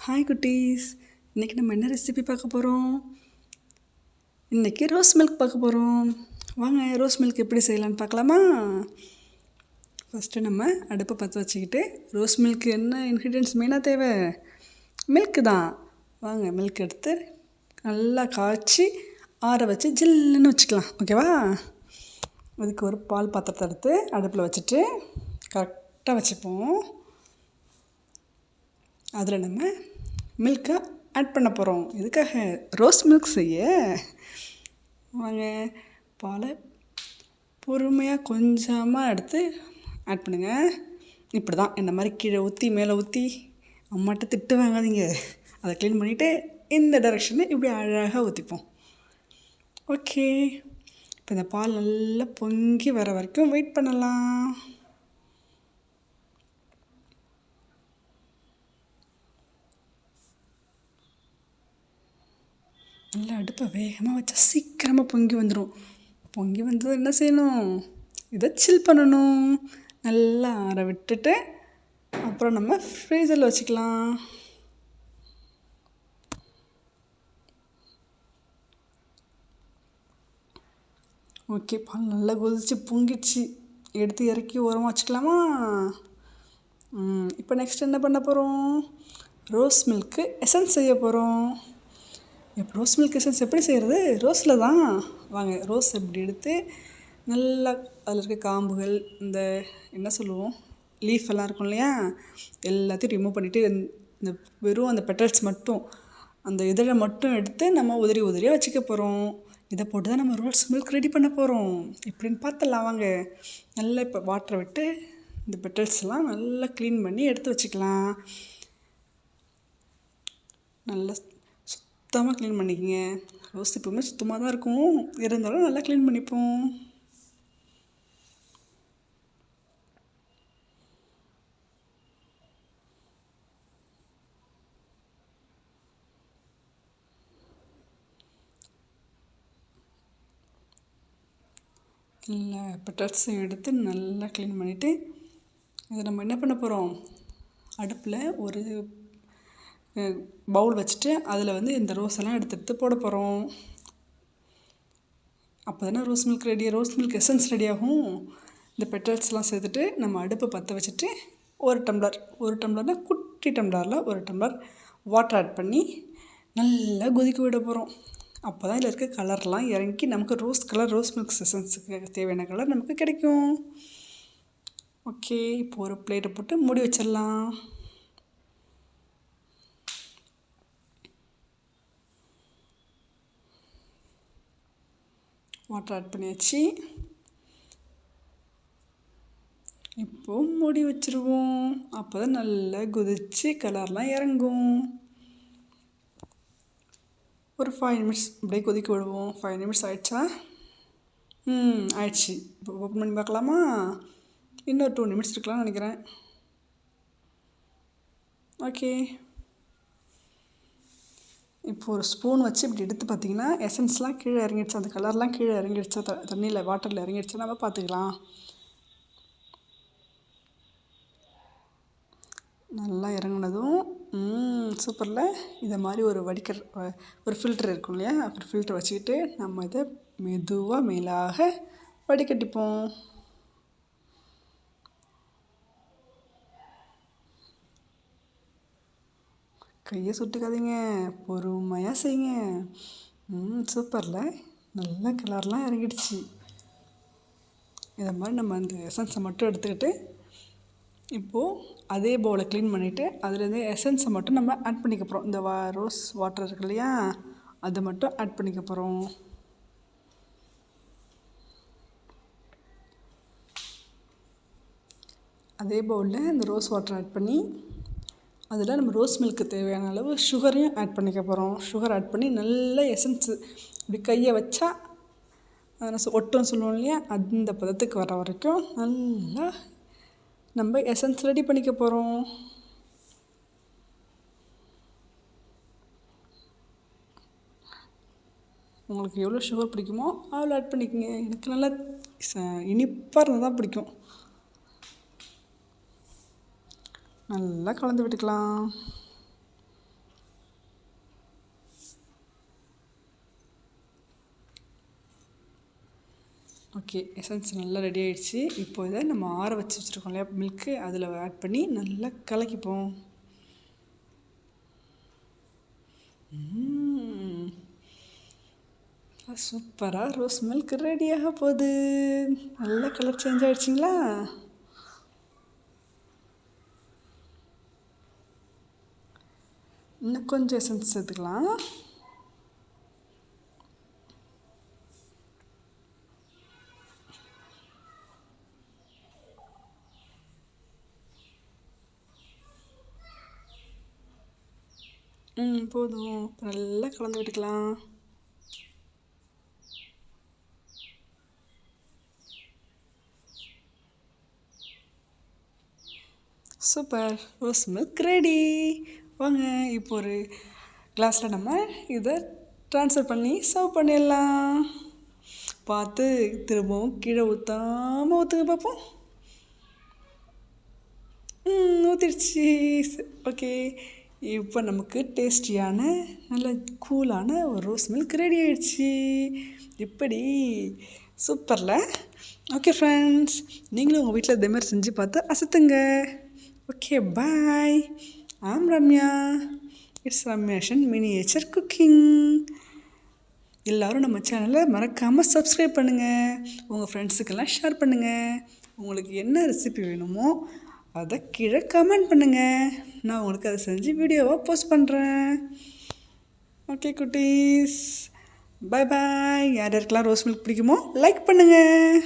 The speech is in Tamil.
ஹாய் குட்டீஸ், இன்றைக்கி நம்ம என்ன ரெசிபி பார்க்க போகிறோம்? இன்றைக்கி ரோஸ் மில்க் பார்க்க போகிறோம். வாங்க ரோஸ் மில்க் எப்படி செய்யலான்னு பார்க்கலாமா? ஃபஸ்ட்டு நம்ம அடுப்பை பற்ற வச்சுக்கிட்டு ரோஸ் மில்க்கு என்ன இன்க்ரீடியன்ட்ஸ் மெயினாக தேவை? மில்க்கு தான். வாங்க மில்க் எடுத்து நல்லா காய்ச்சி ஆற வச்சு ஜில்லுன்னு வச்சுக்கலாம். ஓகேவா? அதுக்கு ஒரு பால் பாத்திரத்தை எடுத்து அடுப்பில் வச்சுட்டு கரெக்டாக வச்சுப்போம். அதில் நம்ம மில்க்கை ஆட் பண்ண போகிறோம். எதுக்காக? ரோஸ் மில்க் செய்ய. வாங்க பாலை பொறுமையாக கொஞ்சமாக எடுத்து ஆட் பண்ணுங்கள். இப்படி தான் இந்த மாதிரி கீழே ஊற்றி மேலே ஊற்றி அம்மாட்ட திட்டு வாங்காதீங்க. அதை க்ளீன் பண்ணிவிட்டு இந்த டைரெக்ஷனில் இப்படி அழகாக ஊற்றிப்போம். ஓகே, இப்போ இந்த பால் நல்லா பொங்கி வர வரைக்கும் வெயிட் பண்ணலாம். நல்லா அடுப்பை வேகமாக வச்சா சீக்கிரமாக பொங்கி வந்துடும். பொங்கி வந்தது என்ன செய்யணும்? இதை சில் பண்ணணும். நல்லா ஆற விட்டுட்டு அப்புறம் நம்ம ஃப்ரீசரில் வச்சுக்கலாம். ஓகே, பால் நல்லா கொதிச்சு பொங்கிடுச்சு. எடுத்து இறக்கி ஓரமாக வச்சுக்கலாமா? இப்போ நெக்ஸ்ட் என்ன பண்ண போகிறோம்? ரோஸ் மில்க்கு எசன்ஸ் செய்ய போகிறோம். இப்போ ரோஸ் மில்க் எசன்ஸ் எப்படி செய்கிறது? ரோஸில் தான். வாங்க ரோஸ் எப்படி எடுத்து நல்லா அதில் இருக்க காம்புகள், இந்த என்ன சொல்லுவோம், லீஃப் எல்லாம் இருக்கும் இல்லையா, எல்லாத்தையும் ரிமூவ் பண்ணிவிட்டு இந்த வெறும் அந்த பெட்டல்ஸ் மட்டும், அந்த இதழை மட்டும் எடுத்து நம்ம உதிரியாக வச்சுக்க போகிறோம். இதை போட்டு தான் நம்ம ரோஸ் மில்க் ரெடி பண்ண போகிறோம். எப்படின்னு பார்த்தலாம் வாங்க. நல்லா இப்போ வாட்டரை விட்டு இந்த பெட்டல்ஸ்லாம் நல்லா க்ளீன் பண்ணி எடுத்து வச்சுக்கலாம். நல்லா சுத்தமாக க்ளீன் பண்ணிக்கங்க. ரோஸ் எப்பவுமே சுத்தமாக தான் இருக்கும், இருந்தாலும் நல்லா க்ளீன் பண்ணிப்போம். எல்லா பெட்டல்ஸையும் எடுத்து நல்லா க்ளீன் பண்ணிவிட்டு இதை நம்ம என்ன பண்ண போகிறோம்? அடுப்பில் ஒரு பவுல் வச்சுட்டு அதில் வந்து இந்த ரோஸ் எல்லாம் எடுத்து போட போகிறோம். அப்போ தானே rose milk rose milk essence ready ஆகும். இந்த பெட்டல்ஸ்லாம் சேர்த்துட்டு நம்ம அடுப்பை பற்ற வச்சுட்டு ஒரு டம்ளர்னால் குட்டி டம்ளரில் ஒரு டம்ளர் வாட்டர் ஆட் பண்ணி நல்லா கொதிக்க விட போகிறோம். அப்போ தான் இதில் இருக்க கலர்லாம் இறங்கி நமக்கு ரோஸ் மில்க் எசன்ஸுக்கு தேவையான கலர் நமக்கு கிடைக்கும். ஓகே, இப்போ ஒரு பிளேட்டை போட்டு மூடி வச்சிடலாம். வாட்டர் ஆட் பண்ணியாச்சு. இப்போது மூடி வச்சுருவோம். அப்போ தான் நல்லா கொதித்து கலர்லாம் இறங்கும். ஒரு 5 நிமிட்ஸ் அப்படியே கொதிக்க விடுவோம். 5 நிமிட்ஸ் ஆயிடுச்சா? ஆயிடுச்சு. இப்போ ஓப்பன் பண்ணி பார்க்கலாமா? இன்னொரு 2 நிமிட்ஸ் இருக்கலாம்னு நினைக்கிறேன். ஓகே, இப்போ ஒரு ஸ்பூன் வச்சு இப்படி எடுத்து பார்த்திங்கன்னா எசன்ஸ்லாம் கீழே இறங்கிடுச்சு, அந்த கலர்லாம் கீழே இறங்கிடுச்சா, தண்ணியில் வாட்டரில் இறங்கிடுச்சா நம்ம பார்த்துக்கலாம். நல்லா இறங்கினதும் சூப்பரில் இதை மாதிரி ஒரு ஃபில்டர் இருக்கும் இல்லையா, ஒரு ஃபில்டர் வச்சுக்கிட்டு நம்ம இதை மெதுவாக மேலாக வடிகட்டிப்போம். கையை சுட்டுக்காதீங்க, பொறுமையாக செய்யுங்க. சூப்பரில் நல்ல கலர்லாம் இறங்கிடுச்சு. இதை மாதிரி நம்ம அந்த எசன்ஸை மட்டும் எடுத்துக்கிட்டு இப்போது அதே பவுலை க்ளீன் பண்ணிவிட்டு அதுலேருந்து எசன்ஸை மட்டும் நம்ம ஆட் பண்ணிக்க போகிறோம். இந்த ரோஸ் வாட்டர் இருக்கு இல்லையா, அதை மட்டும் ஆட் பண்ணிக்க போகிறோம். அதே பவுலில் இந்த ரோஸ் வாட்டர் ஆட் பண்ணி அதில் நம்ம ரோஸ் மில்க்கு தேவையான அளவு சுகரையும் ஆட் பண்ணிக்க போகிறோம். சுகர் ஆட் பண்ணி நல்ல எசன்ஸு இப்படி கையை வச்சா ஒட்டும் சொல்லுவோம் இல்லையா, அந்த பதத்துக்கு வர வரைக்கும் நல்லா நம்ம எசன்ஸ் ரெடி பண்ணிக்க போகிறோம். உங்களுக்கு எவ்வளோ சுகர் பிடிக்குமோ அவ்வளோ ஆட் பண்ணிக்கோங்க. எனக்கு நல்லா இனிப்பாக இருந்தால் தான் பிடிக்கும். நல்லா கலந்து விட்டுக்கலாம். ஓகே, எசன்ஸ் நல்லா ரெடி ஆயிடுச்சு. இப்போ இதை நம்ம ஆற வச்சுருக்கோம் இல்லையா மில்க்கு, அதில் ஆட் பண்ணி நல்லா கலக்கிப்போம். சூப்பராக ரோஸ் மில்க் ரெடியாக போகுது. நல்லா கலர் சேஞ்ச் ஆகிடுச்சிங்களா? இன்னும் கொஞ்சம் எசன்ஸ் சேர்த்துக்கலாம். போதும். நல்லா கலந்து விட்டுக்கலாம். Super, rose milk ready. வாங்க இப்போ ஒரு கிளாஸில் நம்ம இதை ட்ரான்ஸ்ஃபர் பண்ணி சர்வ் பண்ணிடலாம். பார்த்து திரும்பவும் கீழே ஊற்றாமல் ஊற்றுங்க பார்ப்போம். ஊற்றிடுச்சு. ஓகே, இப்போ நமக்கு டேஸ்டியான நல்ல கூலான ஒரு ரோஸ் மில்க் ரெடி ஆயிடுச்சு. இப்படி சூப்பரில். ஓகே ஃப்ரெண்ட்ஸ், நீங்களும் உங்கள் வீட்டில் இதே மாதிரி செஞ்சு பார்த்து அசத்துங்க. Okay, bye. I'm Ramya. It's ரம்யாஷன் மினியேச்சர் குக்கிங். எல்லோரும் நம்ம சேனலை மறக்காமல் சப்ஸ்கிரைப் பண்ணுங்கள். உங்கள் ஃப்ரெண்ட்ஸுக்கெல்லாம் ஷேர் பண்ணுங்கள். உங்களுக்கு என்ன ரெசிபி வேணுமோ அதை கீழே கமெண்ட் பண்ணுங்கள். நான் உங்களுக்கு அதை செஞ்சு வீடியோவாக போஸ்ட் பண்ணுறேன். ஓகே குட்டீஸ், பாய் பாய். யார் யாருக்கெல்லாம் ரோஸ் மில்க் பிடிக்குமோ லைக் பண்ணுங்கள்.